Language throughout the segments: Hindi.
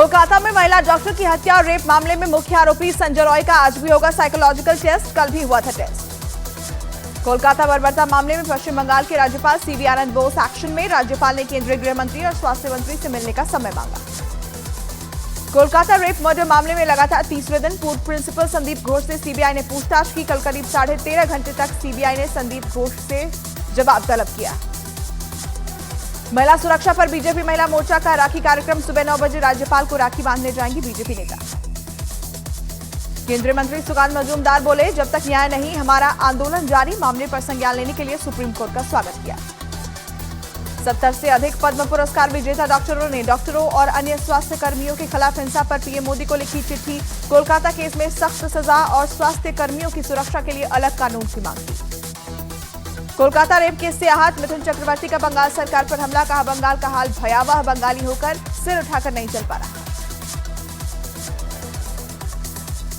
कोलकाता में महिला डॉक्टर की हत्या और रेप मामले में मुख्य आरोपी संजय रॉय का आज भी होगा साइकोलॉजिकल टेस्ट। कल भी हुआ था टेस्ट। कोलकाता बर्बरता मामले में पश्चिम बंगाल के राज्यपाल सीवी आनंद बोस एक्शन में। राज्यपाल ने केंद्रीय गृह मंत्री और स्वास्थ्य मंत्री से मिलने का समय मांगा। कोलकाता रेप मर्डर मामले में लगातार तीसरे दिन पूर्व प्रिंसिपल संदीप घोष से सीबीआई ने पूछताछ की। कल करीब 13.5 घंटे तक सीबीआई ने संदीप घोष से जवाब तलब किया। महिला सुरक्षा पर बीजेपी महिला मोर्चा का राखी कार्यक्रम। सुबह 9 बजे राज्यपाल को राखी बांधने जाएंगी बीजेपी नेता। केंद्रीय मंत्री सुकांत मजूमदार बोले, जब तक न्याय नहीं हमारा आंदोलन जारी। मामले पर संज्ञान लेने के लिए सुप्रीम कोर्ट का स्वागत किया। 70 से अधिक पद्म पुरस्कार विजेता डॉक्टरों ने डॉक्टरों और अन्य स्वास्थ्य कर्मियों के खिलाफ हिंसा पर पीएम मोदी को लिखी चिट्ठी। कोलकाता केस में सख्त सजा और स्वास्थ्य कर्मियों की सुरक्षा के लिए अलग कानून की मांग की। कोलकाता रेप केस से आहत मिथुन चक्रवर्ती का बंगाल सरकार पर हमला। कहा, बंगाल का हाल भयावह, बंगाली होकर सिर उठाकर नहीं चल पा रहा।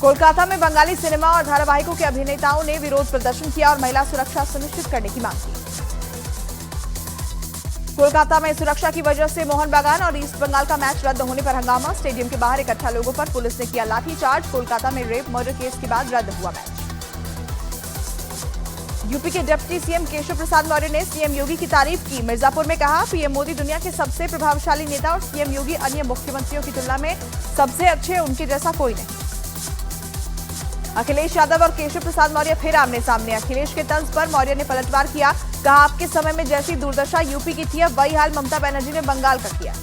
कोलकाता में बंगाली सिनेमा और धारावाहिकों के अभिनेताओं ने विरोध प्रदर्शन किया और महिला सुरक्षा सुनिश्चित करने की मांग की। कोलकाता में सुरक्षा की वजह से मोहन बागान और ईस्ट बंगाल का मैच रद्द होने पर हंगामा। स्टेडियम के बाहर इकट्ठा लोगों पर पुलिस ने किया लाठीचार्ज। कोलकाता में रेप मर्डर केस के बाद रद्द हुआ मैच। यूपी के डिप्टी सीएम केशव प्रसाद मौर्य ने सीएम योगी की तारीफ की। मिर्जापुर में कहा, पीएम मोदी दुनिया के सबसे प्रभावशाली नेता और सीएम योगी अन्य मुख्यमंत्रियों की तुलना में सबसे अच्छे, उनके जैसा कोई नहीं। अखिलेश यादव और केशव प्रसाद मौर्य फिर आमने सामने। अखिलेश के तंज पर मौर्य ने पलटवार किया। कहा, आपके समय में जैसी दुर्दशा यूपी की थी, अब वही हाल ममता बनर्जी ने बंगाल का किया।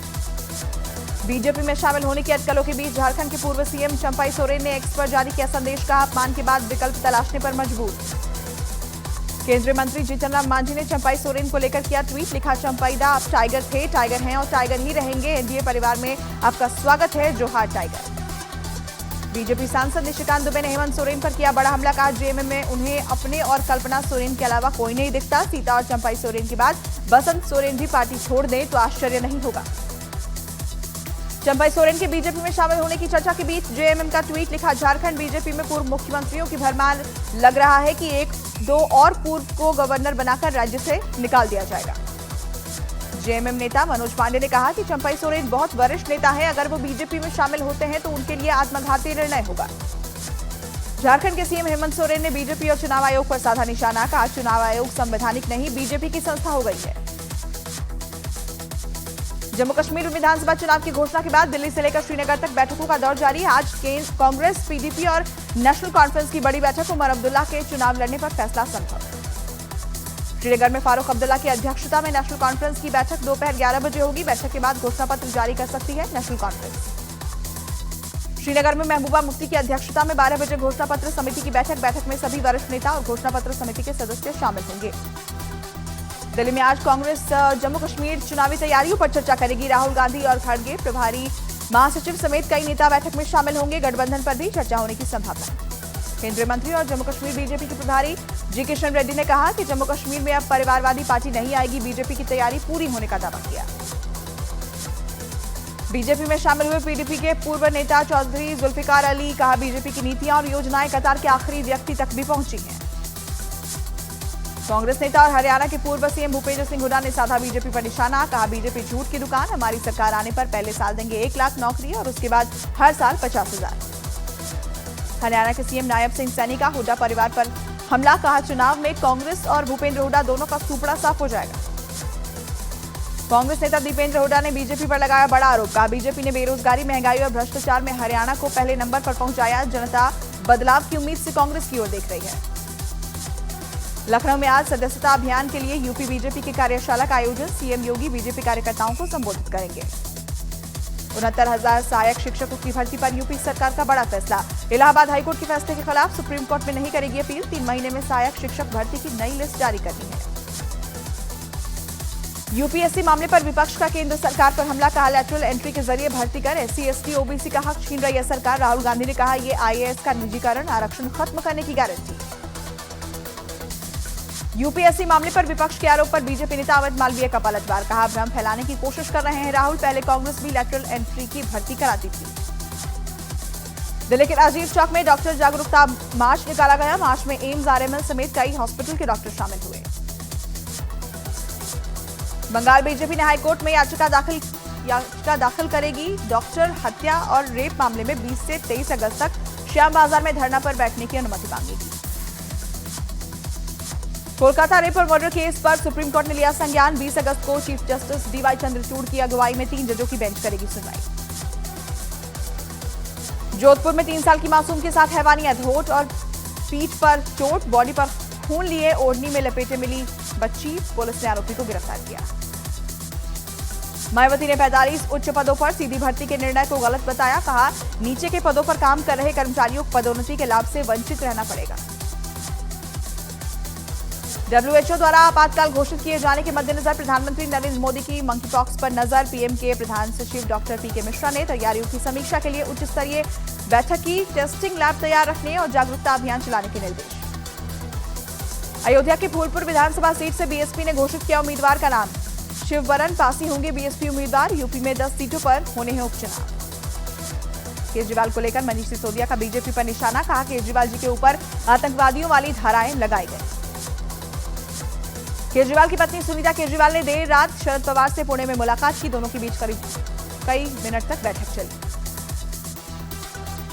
बीजेपी में शामिल होने की अटकलों के बीच झारखंड के पूर्व सीएम चंपाई सोरेन ने एक्स पर जारी किया संदेश। कहा, अपमान के बाद विकल्प तलाशने पर मजबूर। केंद्रीय मंत्री जीतन राम मांझी ने चंपाई सोरेन को लेकर किया ट्वीट। लिखा, चंपाईदा आप टाइगर थे, टाइगर हैं और टाइगर ही रहेंगे। एनडीए परिवार में आपका स्वागत है, जोहार टाइगर। बीजेपी सांसद निशिकांत दुबे ने हेमंत सोरेन पर किया बड़ा हमला। कहा, जेएमएम में उन्हें अपने और कल्पना सोरेन के अलावा कोई नहीं दिखता। सीता और चंपाई सोरेन के बाद बसंत सोरेन भी पार्टी छोड़ दें तो आश्चर्य नहीं होगा। चंपाई सोरेन के बीजेपी में शामिल होने की चर्चा के बीच जेएमएम का ट्वीट। लिखा, झारखंड बीजेपी में पूर्व मुख्यमंत्रियों की भरमार। लग रहा है कि 1-2 और पूर्व को गवर्नर बनाकर राज्य से निकाल दिया जाएगा। जेएमएम नेता मनोज पांडे ने कहा कि चंपाई सोरेन बहुत वरिष्ठ नेता है। अगर वो बीजेपी में शामिल होते हैं तो उनके लिए आत्मघाती निर्णय होगा। झारखंड के सीएम हेमंत सोरेन ने बीजेपी और चुनाव आयोग पर साधा निशाना। कहा, चुनाव आयोग संवैधानिक नहीं, बीजेपी की संस्था हो गई है। जम्मू कश्मीर विधानसभा चुनाव की घोषणा के बाद दिल्ली से लेकर श्रीनगर तक बैठकों का दौर जारी। आज कांग्रेस, पीडीपी और नेशनल कॉन्फ्रेंस की बड़ी बैठक। उमर अब्दुल्ला के चुनाव लड़ने पर फैसला संभव। श्रीनगर में फारूक अब्दुल्ला की अध्यक्षता में नेशनल कॉन्फ्रेंस की बैठक दोपहर 11 बजे होगी। बैठक के बाद घोषणा पत्र जारी कर सकती है नेशनल कॉन्फ्रेंस। श्रीनगर में महबूबा मुफ्ती की अध्यक्षता में 12 बजे घोषणा पत्र समिति की बैठक में सभी वरिष्ठ नेता और घोषणा पत्र समिति के सदस्य शामिल होंगे। दिल्ली में आज कांग्रेस जम्मू कश्मीर चुनावी तैयारियों पर चर्चा करेगी। राहुल गांधी और खड़गे, प्रभारी महासचिव समेत कई नेता बैठक में शामिल होंगे। गठबंधन पर भी चर्चा होने की संभावना। केंद्रीय मंत्री और जम्मू कश्मीर बीजेपी के प्रभारी जी किशन रेड्डी ने कहा कि जम्मू कश्मीर में अब परिवारवादी पार्टी नहीं आएगी। बीजेपी की तैयारी पूरी होने का दावा किया। बीजेपी में शामिल हुए पीडीपी के पूर्व नेता चौधरी जुल्फिकार अली। कहा, बीजेपी की नीतियां और योजनाएं कतार के आखिरी व्यक्ति तक भी पहुंची हैं। कांग्रेस नेता और हरियाणा के पूर्व सीएम भूपेंद्र सिंह हुड्डा ने साधा बीजेपी पर निशाना। कहा, बीजेपी झूठ की दुकान। हमारी सरकार आने पर पहले साल देंगे 1 लाख नौकरी और उसके बाद हर साल 50,000। हरियाणा के सीएम नायब सिंह सैनी का हुड्डा परिवार पर हमला। कहा, चुनाव में कांग्रेस और भूपेंद्र हुड्डा दोनों का सुपड़ा साफ हो जाएगा। कांग्रेस नेता दीपेंद्र हुड्डा ने बीजेपी पर लगाया बड़ा आरोप। कहा, बीजेपी ने बेरोजगारी, महंगाई और भ्रष्टाचार में हरियाणा को पहले नंबर पर पहुंचाया। जनता बदलाव की उम्मीद से कांग्रेस की ओर देख रही है। लखनऊ में आज सदस्यता अभियान के लिए यूपी बीजेपी की कार्यशाला का आयोजन। सीएम योगी बीजेपी कार्यकर्ताओं को संबोधित करेंगे। 69,000 सहायक शिक्षकों की भर्ती पर यूपी सरकार का बड़ा फैसला। इलाहाबाद हाईकोर्ट के फैसले के खिलाफ सुप्रीम कोर्ट में नहीं करेगी अपील। 3 महीने में सहायक शिक्षक भर्ती की नई लिस्ट जारी करनी है। यूपीएससी मामले पर विपक्ष का केंद्र सरकार पर हमला। कहा, लैटरल एंट्री के जरिए भर्ती कर एससी, एसटी, ओबीसी का हक छीन रही है सरकार। राहुल गांधी ने कहा, ये आईएएस का निजीकरण आरक्षण खत्म करने की गारंटी। यूपीएससी मामले पर विपक्ष के आरोप पर बीजेपी नेता अमित मालवीय का पलटवार। कहा, भ्रम फैलाने की कोशिश कर रहे हैं राहुल। पहले कांग्रेस भी लैटरल एंट्री की भर्ती कराती थी। दिल्ली के राजीव चौक में डॉक्टर जागरूकता मार्च निकाला गया। मार्च में एम्स, आरएमएल समेत कई हॉस्पिटल के डॉक्टर शामिल हुए। बंगाल बीजेपी ने हाईकोर्ट में याचिका दाखिल याचिका दाखिल करेगी। डॉक्टर हत्या और रेप मामले में 20 से 23 अगस्त तक श्याम बाजार में धरना पर बैठने की अनुमति मांगेगी। कोलकाता रेप और मर्डर केस पर सुप्रीम कोर्ट ने लिया संज्ञान। 20 अगस्त को चीफ जस्टिस डीवाई चंद्रचूड़ की अगुवाई में 3 जजों की बेंच करेगी सुनवाई। जोधपुर में 3 साल की मासूम के साथ हैवानियत, होठ और पीठ पर चोट, बॉडी पर खून लिए ओढ़नी में लपेटे मिली बच्ची। पुलिस ने आरोपी को गिरफ्तार किया। मायावती ने 45 उच्च पदों पर सीधी भर्ती के निर्णय को गलत बताया। कहा, नीचे के पदों पर काम कर रहे कर्मचारियों को पदोन्नति के लाभ से वंचित रहना पड़ेगा। WHO द्वारा आपातकाल घोषित किए जाने के मद्देनजर प्रधानमंत्री नरेंद्र मोदी की मंकीपॉक्स पर नजर। पीएम के प्रधान सचिव डॉक्टर पीके मिश्रा ने तैयारियों की समीक्षा के लिए उच्च स्तरीय बैठक की। टेस्टिंग लैब तैयार रखने और जागरूकता अभियान चलाने के निर्देश। अयोध्या की फूलपुर विधानसभा सीट से बीएसपी ने घोषित किया उम्मीदवार का नाम। शिववरण पासी होंगे बीएसपी उम्मीदवार। यूपी में 10 सीटों पर होने हैं उपचुनाव। केजरीवाल को लेकर मनीष सिसोदिया का बीजेपी पर निशाना। कहा, केजरीवाल जी के ऊपर आतंकवादियों वाली धाराएं लगाई गई। केजरीवाल की पत्नी सुनीता केजरीवाल ने देर रात शरद पवार से पुणे में मुलाकात की। दोनों के बीच करीब कई मिनट तक बैठक चली।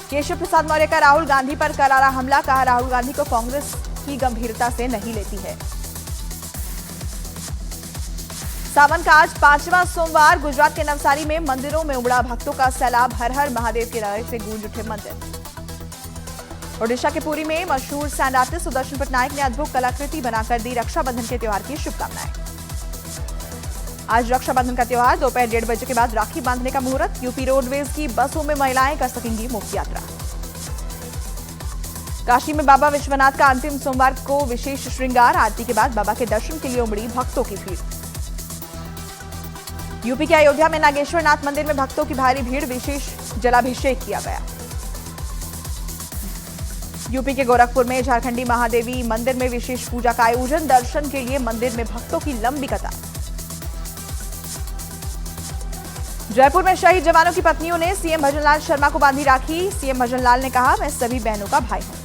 केशव प्रसाद मौर्य का राहुल गांधी पर करारा हमला। कहा, राहुल गांधी को कांग्रेस की गंभीरता से नहीं लेती है। सावन का आज 5वां सोमवार। गुजरात के नवसारी में मंदिरों में उमड़ा भक्तों का सैलाब। हर हर महादेव के नारे से गूंज उठे मंदिर। ओडिशा के पुरी में मशहूर सैंड आर्टिस्ट सुदर्शन पटनायक ने अद्भुत कलाकृति बनाकर दी रक्षाबंधन के त्योहार की शुभकामनाएं। आज रक्षाबंधन का त्योहार। दोपहर 1:30 बजे के बाद राखी बांधने का मुहूर्त। यूपी रोडवेज की बसों में महिलाएं कर सकेंगी मुफ्त यात्रा। काशी में बाबा विश्वनाथ का अंतिम सोमवार को विशेष श्रृंगार। आरती के बाद बाबा के दर्शन के लिए उमड़ी भक्तों की भीड़। यूपी के अयोध्या में नागेश्वर नाथ मंदिर में भक्तों की भारी भीड़। विशेष जलाभिषेक किया गया। यूपी के गोरखपुर में झारखंडी महादेवी मंदिर में विशेष पूजा का आयोजन। दर्शन के लिए मंदिर में भक्तों की लंबी कतार। जयपुर में शहीद जवानों की पत्नियों ने सीएम भजनलाल शर्मा को बांधी राखी। सीएम भजनलाल ने कहा, मैं सभी बहनों का भाई हूं।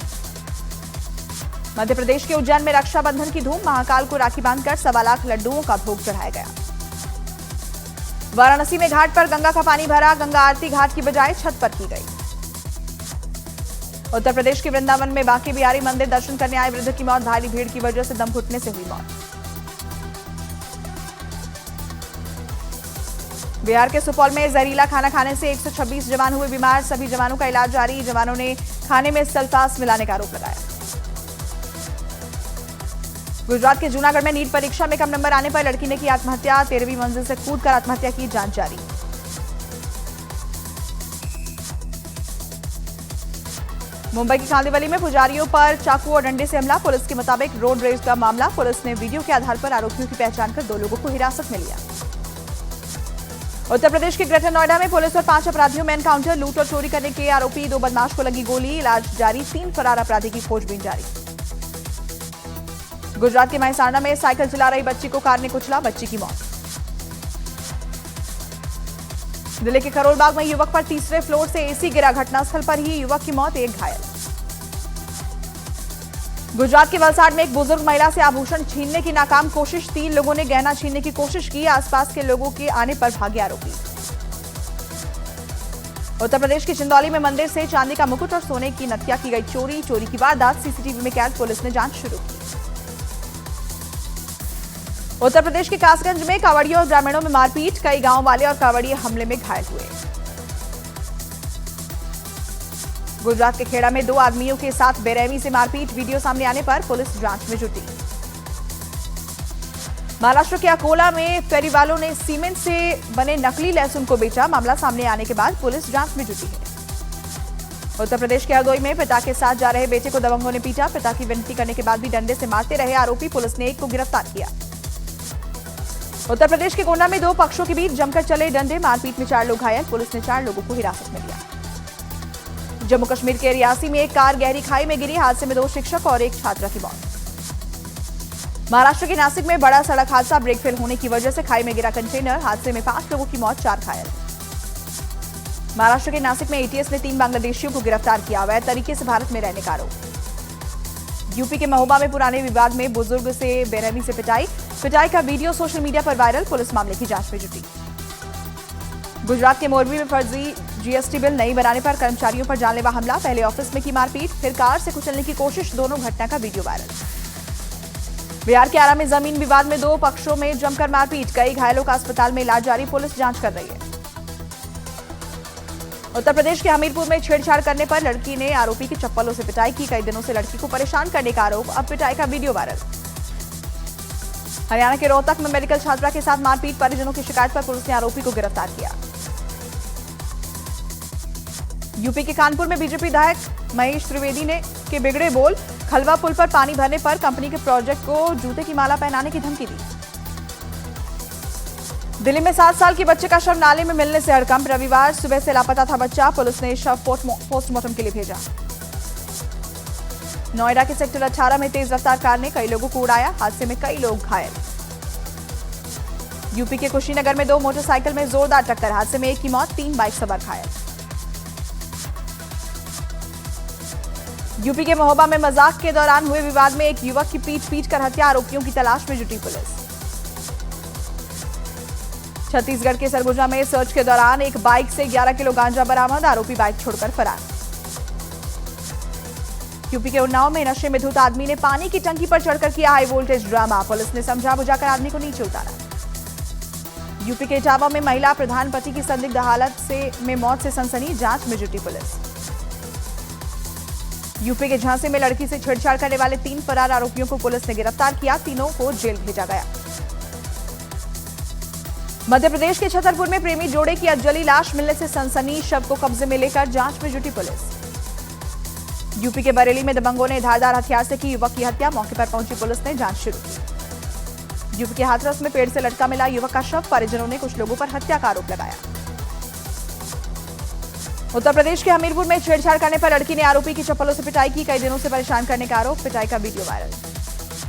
मध्य प्रदेश के उज्जैन में रक्षाबंधन की धूम। महाकाल को राखी बांधकर 1.25 लाख लड्डुओं का भोग चढ़ाया गया। वाराणसी में घाट पर गंगा का पानी भरा। गंगा आरती घाट की बजाय छत पर की गई। उत्तर प्रदेश के वृंदावन में बांके बिहारी मंदिर दर्शन करने आए वृद्ध की मौत। भारी भीड़ की वजह से दम घुटने से हुई मौत। बिहार के सुपौल में जहरीला खाना खाने से 126 जवान हुए बीमार। सभी जवानों का इलाज जारी। जवानों ने खाने में सल्फास मिलाने का आरोप लगाया। गुजरात के जूनागढ़ में नीट परीक्षा में कम नंबर आने पर लड़की ने की आत्महत्या। 13वीं मंजिल से कूदकर आत्महत्या की, जांच जारी। मुंबई की कांदिवली में पुजारियों पर चाकू और डंडे से हमला। पुलिस के मुताबिक रोड रेज का मामला। पुलिस ने वीडियो के आधार पर आरोपियों की पहचान कर 2 लोगों को हिरासत में लिया। उत्तर प्रदेश के ग्रेटर नोएडा में पुलिस और 5 अपराधियों में एनकाउंटर। लूट और चोरी करने के आरोपी 2 बदमाश को लगी गोली। इलाज जारी। 3 फरार अपराधी की खोजबीन जारी। गुजरात के महसाणा में साइकिल चला रही बच्ची को कार ने कुचला। बच्ची की मौत। दिल्ली के करोलबाग में युवक पर तीसरे फ्लोर से एसी गिरा। घटनास्थल पर ही युवक की मौत, 1 घायल। गुजरात के वलसाड में एक बुजुर्ग महिला से आभूषण छीनने की नाकाम कोशिश। 3 लोगों ने गहना छीनने की कोशिश की। आसपास के लोगों के आने पर भागे आरोपी। उत्तर प्रदेश के चिंदौली में मंदिर से चांदी का मुकुट और सोने की नथिया की गई चोरी। चोरी की वारदात सीसीटीवी में कैद। पुलिस ने जांच शुरू की। उत्तर प्रदेश के कासगंज में कांवड़ियों और ग्रामीणों में मारपीट। कई गांव वाले और कांवड़िए हमले में घायल हुए। गुजरात के खेड़ा में 2 आदमियों के साथ बेरहमी से मारपीट। वीडियो सामने आने पर पुलिस जांच में जुटी। महाराष्ट्र के अकोला में फेरी वालों ने सीमेंट से बने नकली लहसुन को बेचा। मामला सामने आने के बाद पुलिस जांच में जुटी है। उत्तर प्रदेश के हरदोई में पिता के साथ जा रहे बेटे को दबंगों ने पीटा। पिता की विनती करने के बाद भी डंडे से मारते रहे आरोपी। पुलिस ने एक को गिरफ्तार किया। उत्तर प्रदेश के गोंडा में 2 पक्षों के बीच जमकर चले डंडे। मारपीट में 4 लोग घायल। पुलिस ने 4 लोगों को हिरासत में लिया। जम्मू कश्मीर के रियासी में एक कार गहरी खाई में गिरी। हादसे में 2 शिक्षक और 1 छात्रा की मौत। महाराष्ट्र के नासिक में बड़ा सड़क हादसा। ब्रेक फेल होने की वजह से खाई में गिरा कंटेनर। हादसे में 5 लोगों की मौत, 4 घायल। महाराष्ट्र के नासिक में एटीएस ने 3 बांग्लादेशियों को गिरफ्तार किया। अवैध तरीके से भारत में रहने का आरोप। यूपी के महोबा में पुराने विवाद में बुजुर्ग से बेरहमी से पिटाई का वीडियो सोशल मीडिया पर वायरल। पुलिस मामले की जांच में जुटी। गुजरात के मोरबी में फर्जी जीएसटी बिल नहीं बनाने पर कर्मचारियों पर जानलेवा हमला। पहले ऑफिस में की मारपीट, फिर कार से कुचलने की कोशिश। दोनों घटना का वीडियो वायरल। बिहार के आरा में जमीन विवाद में दो पक्षों में जमकर मारपीट। कई घायलों का अस्पताल में इलाज जारी, पुलिस जांच कर रही है। उत्तर प्रदेश के हमीरपुर में छेड़छाड़ करने पर लड़की ने आरोपी की चप्पलों से पिटाई की। कई दिनों से लड़की को परेशान करने का आरोप, अब पिटाई का वीडियो वायरल। हरियाणा के रोहतक में मेडिकल छात्रा के साथ मारपीट, परिजनों की शिकायत पर पुलिस ने आरोपी को गिरफ्तार किया। यूपी के कानपुर में बीजेपी विधायक महेश त्रिवेदी ने के बिगड़े बोल। खलवा पुल पर पानी भरने पर कंपनी के प्रोजेक्ट को जूते की माला पहनाने की धमकी दी। दिल्ली में 7 साल के बच्चे का शव नाले में मिलने से हड़कंप। रविवार सुबह से लापता था बच्चा, पुलिस ने शव पोस्टमार्टम के लिए भेजा। नोएडा के सेक्टर 18 में तेज रफ्तार कार ने कई लोगों को उड़ाया, हादसे में कई लोग घायल। यूपी के कुशीनगर में दो मोटरसाइकिल में जोरदार टक्कर, हादसे में एक की मौत, 3 बाइक सवार घायल। यूपी के महोबा में मजाक के दौरान हुए विवाद में एक युवक की पीट कर हत्या, आरोपियों की तलाश में जुटी पुलिस। छत्तीसगढ़ के सरगुजा में सर्च के दौरान एक बाइक से 11 किलो गांजा बरामद, आरोपी बाइक छोड़कर फरार। यूपी के उन्नाव में नशे में धुत आदमी ने पानी की टंकी पर चढ़कर किया हाई वोल्टेज ड्रामा, पुलिस ने समझा बुझाकर आदमी को नीचे उतारा। यूपी के इटावा में महिला प्रधान पति की संदिग्ध हालत में मौत से सनसनी, जांच में जुटी पुलिस। यूपी के झांसी में लड़की से छेड़छाड़ करने वाले 3 फरार आरोपियों को पुलिस ने गिरफ्तार किया, तीनों को जेल भेजा गया। मध्य प्रदेश के छतरपुर में प्रेमी जोड़े की जली लाश मिलने से सनसनी, शव को कब्जे में लेकर जांच में जुटी पुलिस। यूपी के बरेली में दबंगों ने धारदार हथियार से की युवक की हत्या, मौके पर पहुंची पुलिस ने जांच शुरू की। यूपी के हाथरस में पेड़ से लटका मिला युवक का शव, परिजनों ने कुछ लोगों पर हत्या का आरोप लगाया। उत्तर प्रदेश के हमीरपुर में छेड़छाड़ करने पर लड़की ने आरोपी की चप्पलों से पिटाई की। कई दिनों से परेशान करने का आरोप, पिटाई का वीडियो वायरल।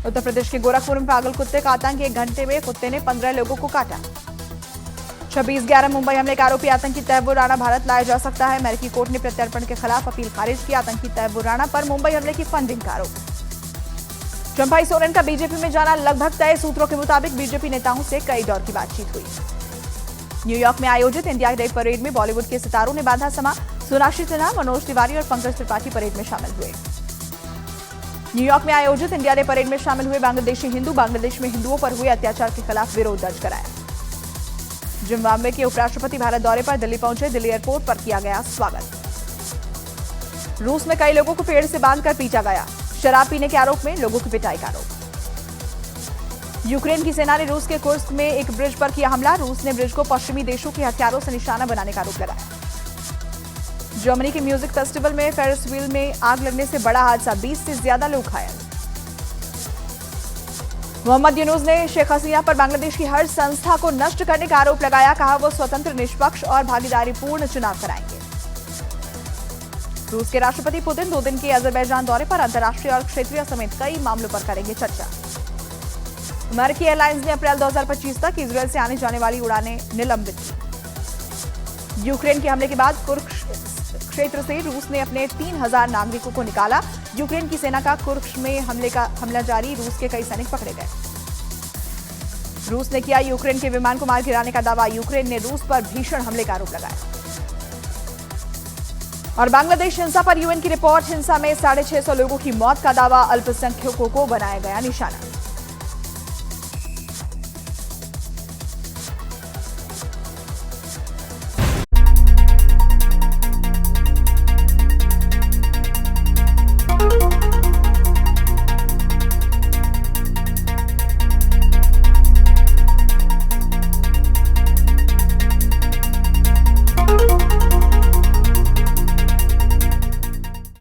उत्तर प्रदेश के गोरखपुर में पागल कुत्ते का आतंक, 1 घंटे में कुत्ते ने 15 लोगों को काटा। 26/11 मुंबई हमले का आरोपी आतंकी तैयबुर राणा भारत लाया जा सकता है, अमेरिकी कोर्ट ने प्रत्यर्पण के खिलाफ अपील खारिज की। आतंकी तैयबुर राणा पर मुंबई हमले की फंडिंग का आरोप। चंपाई सोरेन का बीजेपी में जाना लगभग तय, सूत्रों के मुताबिक बीजेपी नेताओं से कई दौर की बातचीत हुई। न्यूयॉर्क में आयोजित इंडिया डे परेड में बॉलीवुड के सितारों ने बांधा समा, सोनाक्षी सिन्हा, मनोज तिवारी और पंकज त्रिपाठी परेड में शामिल हुए। न्यूयॉर्क में आयोजित इंडिया डे परेड में शामिल हुए बांग्लादेशी हिंदू बांग्लादेश में हिंदुओं पर हुए अत्याचार के खिलाफ विरोध दर्ज कराया। जिम्बाब्वे के उपराष्ट्रपति भारत दौरे पर दिल्ली पहुंचे, दिल्ली एयरपोर्ट पर किया गया स्वागत। रूस में कई लोगों को पेड़ से बांधकर पीटा गया, शराब पीने के आरोप में लोगों की पिटाई का आरोप। यूक्रेन की सेना ने रूस के कुर्स्क में एक ब्रिज पर किया हमला, रूस ने ब्रिज को पश्चिमी देशों के हथियारों से निशाना बनाने का आरोप लगाया। जर्मनी के म्यूजिक फेस्टिवल में फेरिस व्हील में आग लगने से बड़ा हादसा, 20 से ज्यादा लोग घायल। मोहम्मद यूनुस ने शेख हसीना पर बांग्लादेश की हर संस्था को नष्ट करने का आरोप लगाया, कहा वो स्वतंत्र, निष्पक्ष और भागीदारीपूर्ण चुनाव कराएंगे। रूस के राष्ट्रपति पुतिन 2 दिन के अजरबैजान दौरे पर अंतर्राष्ट्रीय और क्षेत्रीय समेत कई मामलों पर करेंगे चर्चा। अमेरिकी एयरलाइंस ने अप्रैल 2025 तक इजरायल से आने जाने वाली उड़ानें निलंबित की। यूक्रेन के हमले के बाद कुर्स्क क्षेत्र से रूस ने अपने 3000 नागरिकों को निकाला। यूक्रेन की सेना का कुर्स्क में हमला जारी, रूस के कई सैनिक पकड़े गए। रूस ने किया यूक्रेन के विमान को मार गिराने का दावा, यूक्रेन ने रूस पर भीषण हमले का आरोप लगाया। और बांग्लादेश हिंसा पर यूएन की रिपोर्ट, हिंसा में 650 लोगों की मौत का दावा, अल्पसंख्यकों को बनाया गया निशाना।